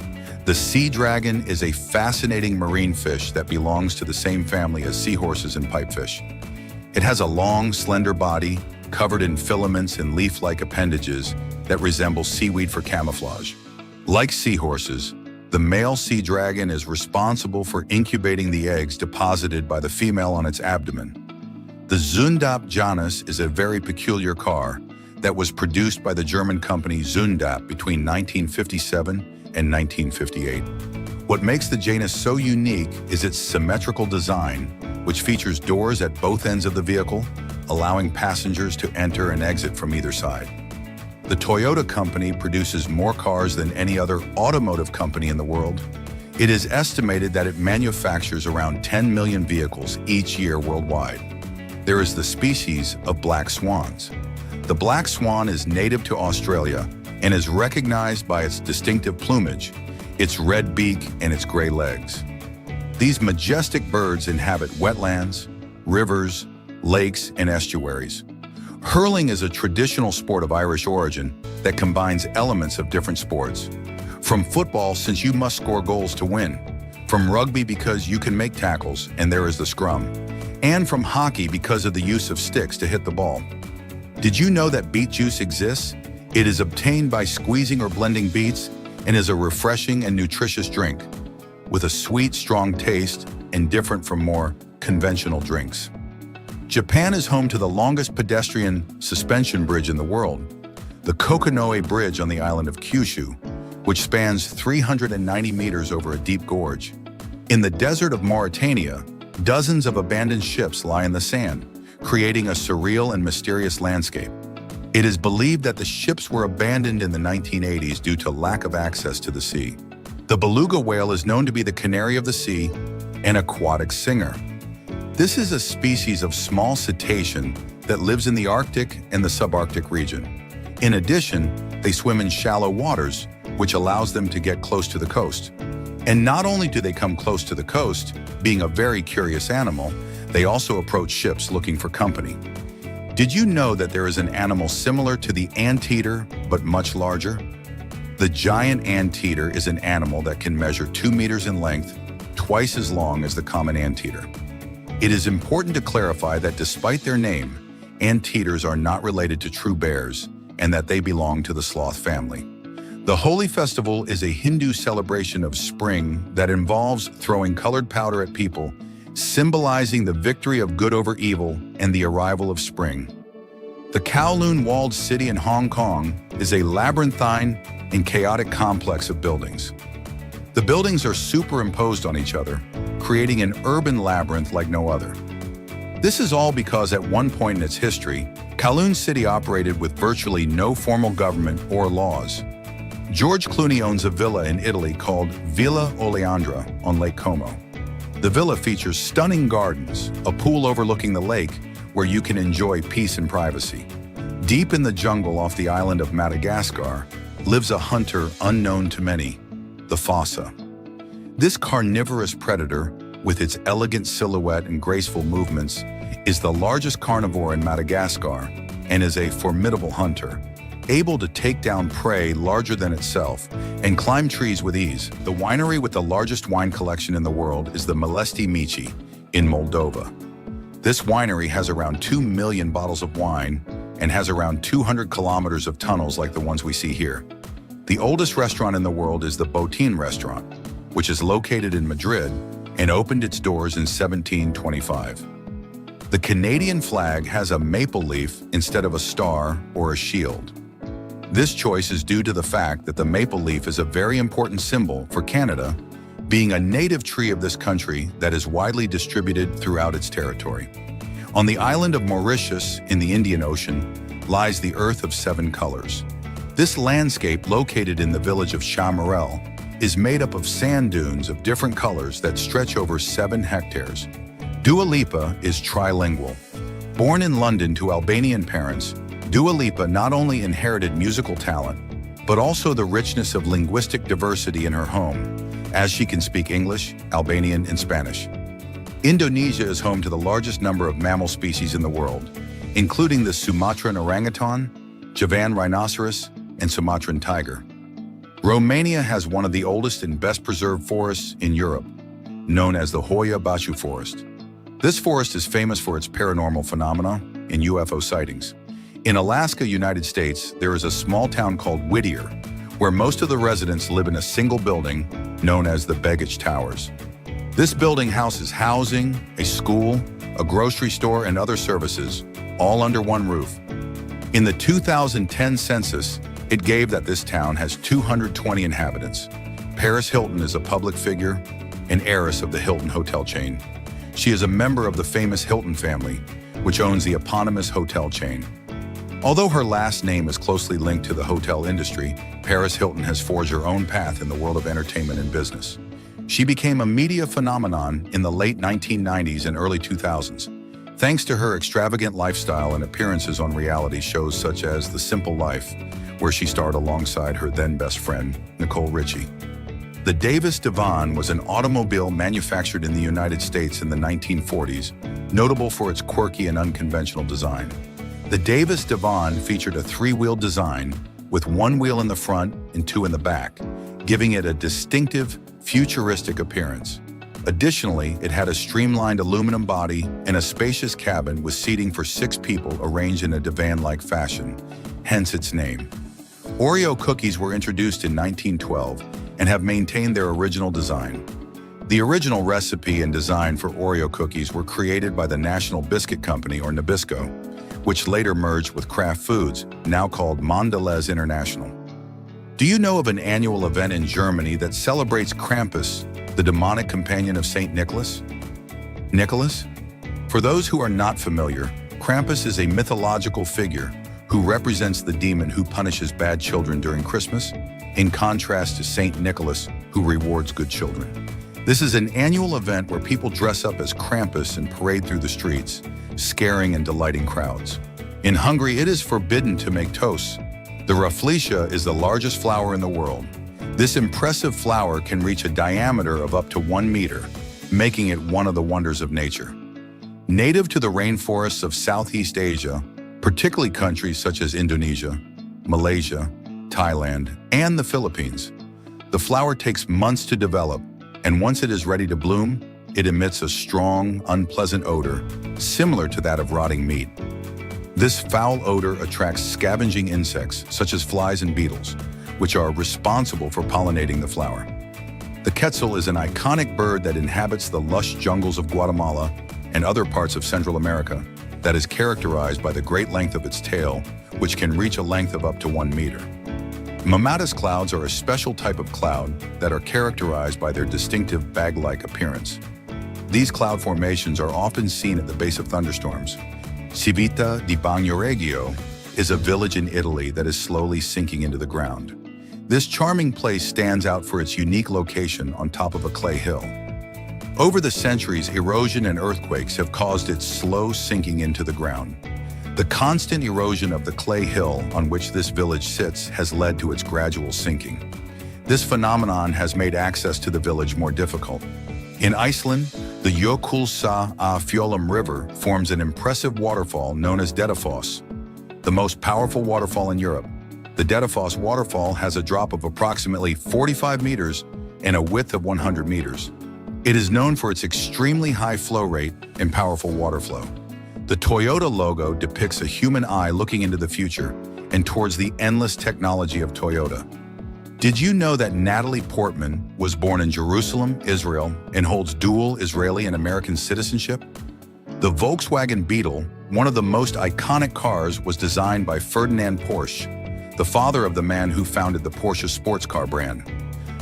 The sea dragon is a fascinating marine fish that belongs to the same family as seahorses and pipefish. It has a long, slender body covered in filaments and leaf-like appendages that resemble seaweed for camouflage. Like seahorses, the male sea dragon is responsible for incubating the eggs deposited by the female on its abdomen. The Zundap Janus is a very peculiar car that was produced by the German company Zundap between 1957 and 1958. What makes the Janus so unique is its symmetrical design, which features doors at both ends of the vehicle, allowing passengers to enter and exit from either side. The Toyota company produces more cars than any other automotive company in the world. It is estimated that it manufactures around 10 million vehicles each year worldwide. There is the species of black swans. The black swan is native to Australia and is recognized by its distinctive plumage, its red beak, and its gray legs. These majestic birds inhabit wetlands, rivers, lakes, and estuaries. Hurling is a traditional sport of Irish origin that combines elements of different sports. From football, since you must score goals to win. From rugby, because you can make tackles and there is the scrum. And from hockey, because of the use of sticks to hit the ball. Did you know that beet juice exists? It is obtained by squeezing or blending beets and is a refreshing and nutritious drink with a sweet, strong taste and different from more conventional drinks. Japan is home to the longest pedestrian suspension bridge in the world, the Kokinoe Bridge on the island of Kyushu, which spans 390 meters over a deep gorge. In the desert of Mauritania, dozens of abandoned ships lie in the sand, creating a surreal and mysterious landscape. It is believed that the ships were abandoned in the 1980s due to lack of access to the sea. The beluga whale is known to be the canary of the sea, an aquatic singer. This is a species of small cetacean that lives in the Arctic and the subarctic region. In addition, they swim in shallow waters, which allows them to get close to the coast. And not only do they come close to the coast, being a very curious animal, they also approach ships looking for company. Did you know that there is an animal similar to the anteater, but much larger? The giant anteater is an animal that can measure 2 meters in length, twice as long as the common anteater. It is important to clarify that despite their name, anteaters are not related to true bears and that they belong to the sloth family. The Holi festival is a Hindu celebration of spring that involves throwing colored powder at people, symbolizing the victory of good over evil and the arrival of spring. The Kowloon Walled City in Hong Kong is a labyrinthine and chaotic complex of buildings. The buildings are superimposed on each other, creating an urban labyrinth like no other. This is all because at one point in its history, Kowloon City operated with virtually no formal government or laws. George Clooney owns a villa in Italy called Villa Oleandra on Lake Como. The villa features stunning gardens, a pool overlooking the lake where you can enjoy peace and privacy. Deep in the jungle off the island of Madagascar lives a hunter unknown to many, the fossa. This carnivorous predator, with its elegant silhouette and graceful movements, is the largest carnivore in Madagascar and is a formidable hunter, able to take down prey larger than itself and climb trees with ease. The winery with the largest wine collection in the world is the Milesti Mici in Moldova. This winery has around 2 million bottles of wine and has around 200 kilometers of tunnels like the ones we see here. The oldest restaurant in the world is the Botín restaurant, which is located in Madrid and opened its doors in 1725. The Canadian flag has a maple leaf instead of a star or a shield. This choice is due to the fact that the maple leaf is a very important symbol for Canada, being a native tree of this country that is widely distributed throughout its territory. On the island of Mauritius in the Indian Ocean, lies the Earth of Seven Colors. This landscape, located in the village of Chamarel, is made up of sand dunes of different colors that stretch over 7 hectares. Dua Lipa is trilingual. Born in London to Albanian parents, Dua Lipa not only inherited musical talent, but also the richness of linguistic diversity in her home, as she can speak English, Albanian, and Spanish. Indonesia is home to the largest number of mammal species in the world, including the Sumatran orangutan, Javan rhinoceros, and Sumatran tiger. Romania has one of the oldest and best-preserved forests in Europe, known as the Hoia Baciu Forest. This forest is famous for its paranormal phenomena and UFO sightings. In Alaska, United States, there is a small town called Whittier, where most of the residents live in a single building known as the Begich Towers. This building houses housing, a school, a grocery store, and other services, all under one roof. In the 2010 census, it gave that this town has 220 inhabitants. Paris Hilton is a public figure, an heiress of the Hilton hotel chain. She is a member of the famous Hilton family, which owns the eponymous hotel chain. Although her last name is closely linked to the hotel industry, Paris Hilton has forged her own path in the world of entertainment and business. She became a media phenomenon in the late 1990s and early 2000s, thanks to her extravagant lifestyle and appearances on reality shows such as The Simple Life, where she starred alongside her then best friend, Nicole Richie. The Davis Divan was an automobile manufactured in the United States in the 1940s, notable for its quirky and unconventional design. The Davis Divan featured a 3-wheel design with 1 wheel in the front and 2 in the back, giving it a distinctive, futuristic appearance. Additionally, it had a streamlined aluminum body and a spacious cabin with seating for 6 people arranged in a divan-like fashion, hence its name. Oreo cookies were introduced in 1912 and have maintained their original design. The original recipe and design for Oreo cookies were created by the National Biscuit Company, or Nabisco, which later merged with Kraft Foods, now called Mondelez International. Do you know of an annual event in Germany that celebrates Krampus, the demonic companion of Saint Nicholas? Nicholas? For those who are not familiar, Krampus is a mythological figure who represents the demon who punishes bad children during Christmas, in contrast to Saint Nicholas, who rewards good children. This is an annual event where people dress up as Krampus and parade through the streets, scaring and delighting crowds. In Hungary, it is forbidden to make toasts. The rafflesia is the largest flower in the world. This impressive flower can reach a diameter of up to 1 meter, making it one of the wonders of nature. Native to the rainforests of Southeast Asia, particularly countries such as Indonesia, Malaysia, Thailand, and the Philippines, the flower takes months to develop, and once it is ready to bloom, it emits a strong, unpleasant odor, similar to that of rotting meat. This foul odor attracts scavenging insects, such as flies and beetles, which are responsible for pollinating the flower. The quetzal is an iconic bird that inhabits the lush jungles of Guatemala and other parts of Central America that is characterized by the great length of its tail, which can reach a length of up to 1 meter. Mammatus clouds are a special type of cloud that are characterized by their distinctive bag-like appearance. These cloud formations are often seen at the base of thunderstorms. Civita di Bagnoregio is a village in Italy that is slowly sinking into the ground. This charming place stands out for its unique location on top of a clay hill. Over the centuries, erosion and earthquakes have caused its slow sinking into the ground. The constant erosion of the clay hill on which this village sits has led to its gradual sinking. This phenomenon has made access to the village more difficult. In Iceland, the Jökulsá á Fjöllum River forms an impressive waterfall known as Dettifoss, the most powerful waterfall in Europe. The Dettifoss waterfall has a drop of approximately 45 meters and a width of 100 meters. It is known for its extremely high flow rate and powerful water flow. The Toyota logo depicts a human eye looking into the future and towards the endless technology of Toyota. Did you know that Natalie Portman was born in Jerusalem, Israel, and holds dual Israeli and American citizenship? The Volkswagen Beetle, one of the most iconic cars, was designed by Ferdinand Porsche, the father of the man who founded the Porsche sports car brand.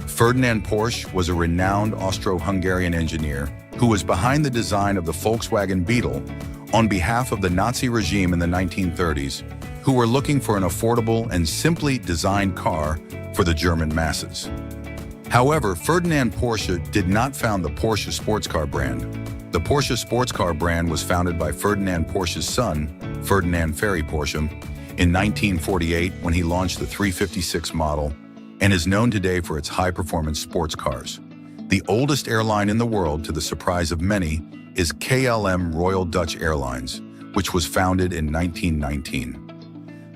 Ferdinand Porsche was a renowned Austro-Hungarian engineer who was behind the design of the Volkswagen Beetle on behalf of the Nazi regime in the 1930s. who were looking for an affordable and simply designed car for the German masses. However, Ferdinand Porsche did not found the Porsche sports car brand. The Porsche sports car brand was founded by Ferdinand Porsche's son, Ferdinand Ferry Porsche, in 1948 when he launched the 356 model, and is known today for its high-performance sports cars. The oldest airline in the world, to the surprise of many, is KLM Royal Dutch Airlines, which was founded in 1919.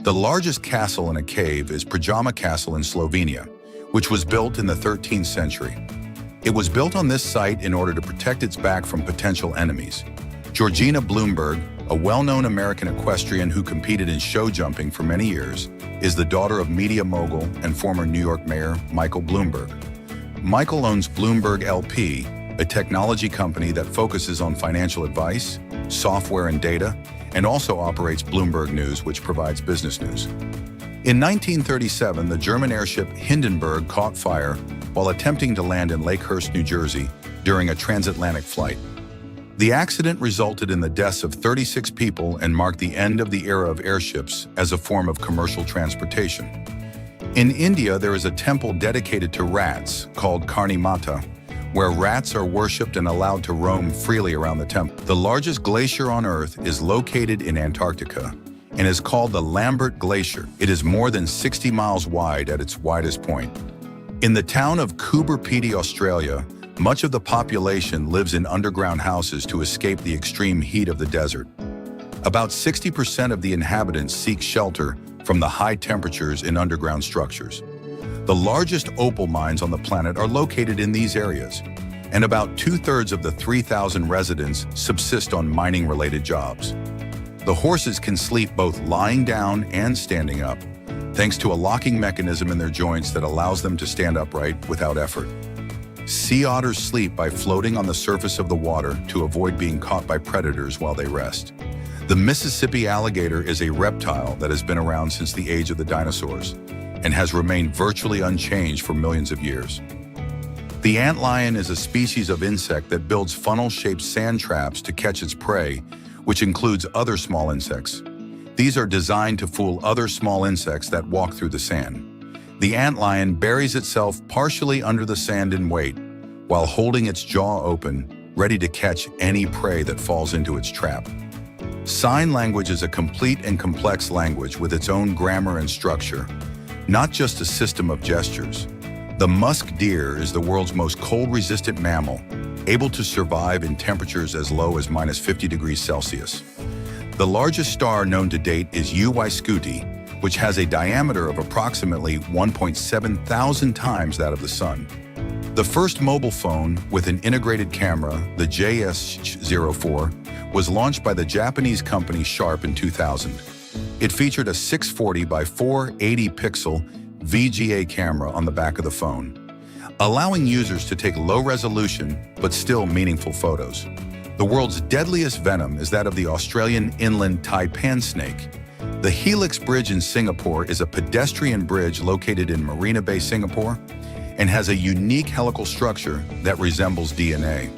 The largest castle in a cave is Pajama Castle in Slovenia, which was built in the 13th century. It was built on this site in order to protect its back from potential enemies. Georgina Bloomberg, a well-known American equestrian who competed in show jumping for many years, is the daughter of media mogul and former New York Mayor Michael Bloomberg. Michael owns Bloomberg LP, a technology company that focuses on financial advice, software and data, and also operates Bloomberg News, which provides business news. In 1937, the German airship Hindenburg caught fire while attempting to land in Lakehurst, New Jersey, during a transatlantic flight. The accident resulted in the deaths of 36 people and marked the end of the era of airships as a form of commercial transportation. In India, there is a temple dedicated to rats called Karni Mata, where rats are worshipped and allowed to roam freely around the temple. The largest glacier on Earth is located in Antarctica and is called the Lambert Glacier. It is more than 60 miles wide at its widest point. In the town of Coober Pedy, Australia, much of the population lives in underground houses to escape the extreme heat of the desert. About 60% of the inhabitants seek shelter from the high temperatures in underground structures. The largest opal mines on the planet are located in these areas, and about 2/3 of the 3,000 residents subsist on mining-related jobs. The horses can sleep both lying down and standing up, thanks to a locking mechanism in their joints that allows them to stand upright without effort. Sea otters sleep by floating on the surface of the water to avoid being caught by predators while they rest. The Mississippi alligator is a reptile that has been around since the age of the dinosaurs and has remained virtually unchanged for millions of years. The antlion is a species of insect that builds funnel-shaped sand traps to catch its prey, which includes other small insects. These are designed to fool other small insects that walk through the sand. The antlion buries itself partially under the sand in wait, while holding its jaw open, ready to catch any prey that falls into its trap. Sign language is a complete and complex language with its own grammar and structure, not just a system of gestures. The musk deer is the world's most cold-resistant mammal, able to survive in temperatures as low as -50 degrees Celsius. The largest star known to date is UY Scuti, which has a diameter of approximately 1.7 thousand times that of the Sun. The first mobile phone with an integrated camera, the JS04, was launched by the Japanese company Sharp in 2000. It featured a 640 by 480 pixel VGA camera on the back of the phone, allowing users to take low-resolution but still meaningful photos. The world's deadliest venom is that of the Australian inland taipan snake. The Helix Bridge in Singapore is a pedestrian bridge located in Marina Bay, Singapore, and has a unique helical structure that resembles DNA.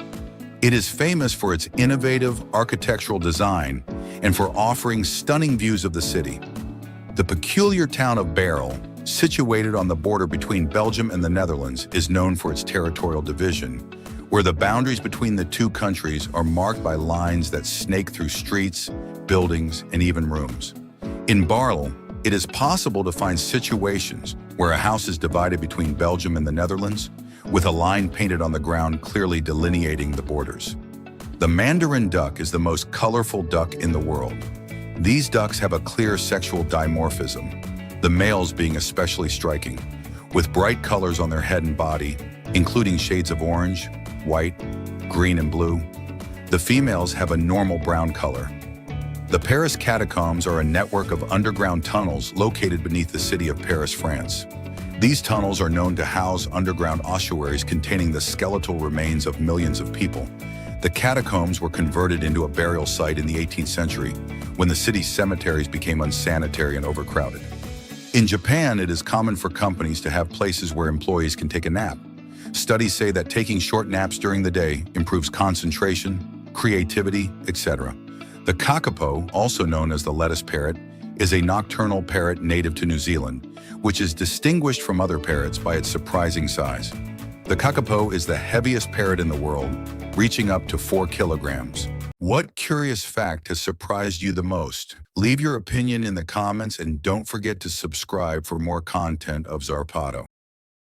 It is famous for its innovative architectural design and for offering stunning views of the city. The peculiar town of Beryl, situated on the border between Belgium and the Netherlands, is known for its territorial division, where the boundaries between the two countries are marked by lines that snake through streets, buildings, and even rooms. In Beryl, it is possible to find situations where a house is divided between Belgium and the Netherlands, with a line painted on the ground clearly delineating the borders. The Mandarin duck is the most colorful duck in the world. These ducks have a clear sexual dimorphism, the males being especially striking, with bright colors on their head and body, including shades of orange, white, green, and blue. The females have a normal brown color. The Paris catacombs are a network of underground tunnels located beneath the city of Paris, France. These tunnels are known to house underground ossuaries containing the skeletal remains of millions of people. The catacombs were converted into a burial site in the 18th century when the city's cemeteries became unsanitary and overcrowded. In Japan, it is common for companies to have places where employees can take a nap. Studies say that taking short naps during the day improves concentration, creativity, etc. The kakapo, also known as the lettuce parrot, is a nocturnal parrot native to New Zealand, which is distinguished from other parrots by its surprising size. The kakapo is the heaviest parrot in the world, reaching up to 4 kilograms. What curious fact has surprised you the most? Leave your opinion in the comments and don't forget to subscribe for more content of Zarpato.